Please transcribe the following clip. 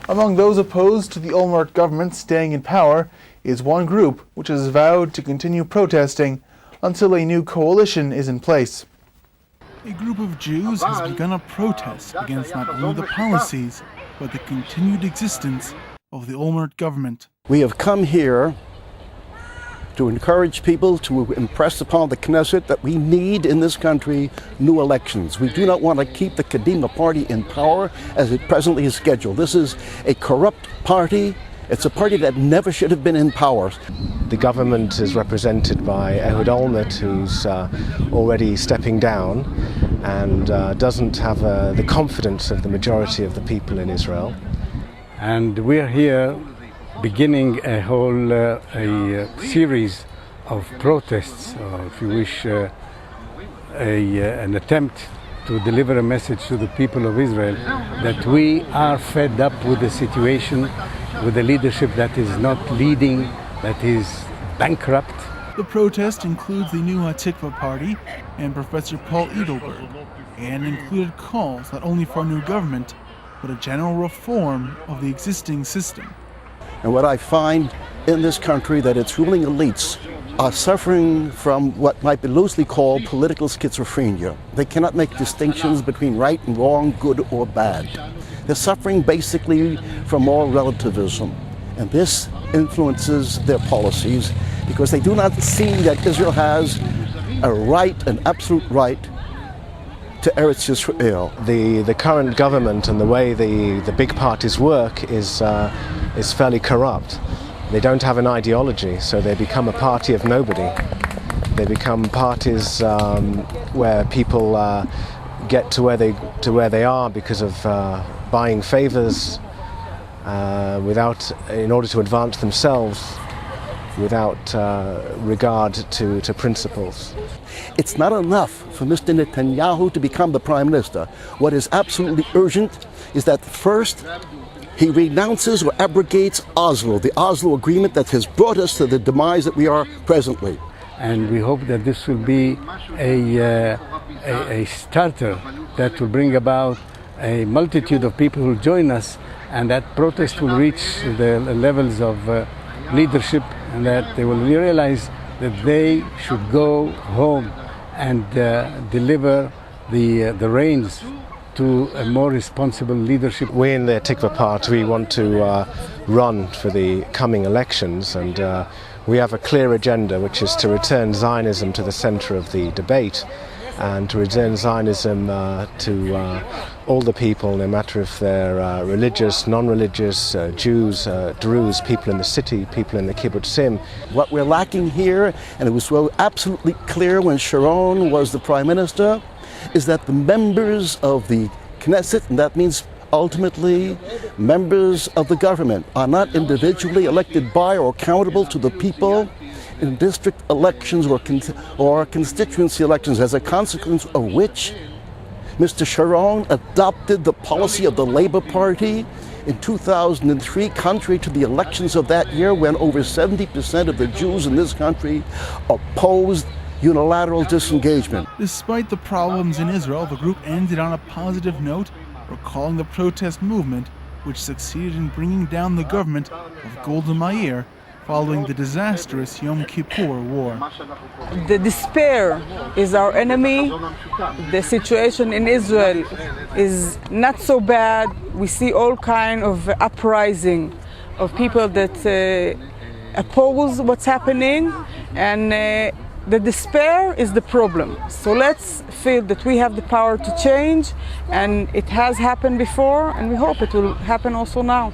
Among those opposed to the Olmert government staying in power is one group which has vowed to continue protesting until a new coalition is in place. A group of Jews has begun a protest against not only the policies, but the continued existence of the Olmert government. We have come here to encourage people to impress upon the Knesset that we need in this country new elections. We do not want to keep the Kadima party in power as it presently is scheduled. This is a corrupt party. It's a party that never should have been in power. The government is represented by Ehud Olmert, who's already stepping down and doesn't have the confidence of the majority of the people in Israel. And we're here beginning a whole a series of protests, or if you wish, an attempt to deliver a message to the people of Israel that we are fed up with the situation, with the leadership that is not leading, that is bankrupt. The protest includes the new Hatikva party and Professor Paul Edelberg, and included calls not only for a new government, but a general reform of the existing system. And what I find in this country that its ruling elites are suffering from what might be loosely called political schizophrenia. They cannot make distinctions between right and wrong, good or bad. They're suffering basically from moral relativism. And this influences their policies because they do not see that Israel has a right, an absolute right to Eretz Yisrael. The current government and the way the big parties work is fairly corrupt. They don't have an ideology, so they become a party of nobody. They become parties where people get to where they are because of buying favors in order to advance themselves, without regard to principles. It's not enough for Mr. Netanyahu to become the prime minister. What is absolutely urgent is that first he renounces or abrogates Oslo, the Oslo agreement that has brought us to the demise that we are presently. And we hope that this will be a starter that will bring about a multitude of people who will join us, and that protest will reach the levels of leadership, and that they will realize that they should go home and deliver the reins to a more responsible leadership. We in the Tikva Party, we want to run for the coming elections, and we have a clear agenda, which is to return Zionism to the center of the debate, and to return Zionism to all the people, no matter if they're religious, non-religious, Jews, Druze, people in the city, people in the kibbutzim. What we're lacking here, and it was so absolutely clear when Sharon was the prime minister, is that the members of the Knesset, and that means ultimately members of the government, are not individually elected by or accountable to the people in district elections or constituency elections, as a consequence of which Mr. Sharon adopted the policy of the Labour Party in 2003, contrary to the elections of that year, when over 70% of the Jews in this country opposed unilateral disengagement. Despite the problems in Israel, the group ended on a positive note, recalling the protest movement, which succeeded in bringing down the government of Golda Meir following the disastrous Yom Kippur War. The despair is our enemy. The situation in Israel is not so bad. We see all kinds of uprising of people that oppose what's happening, and the despair is the problem. So let's feel that we have the power to change, and it has happened before, and we hope it will happen also now.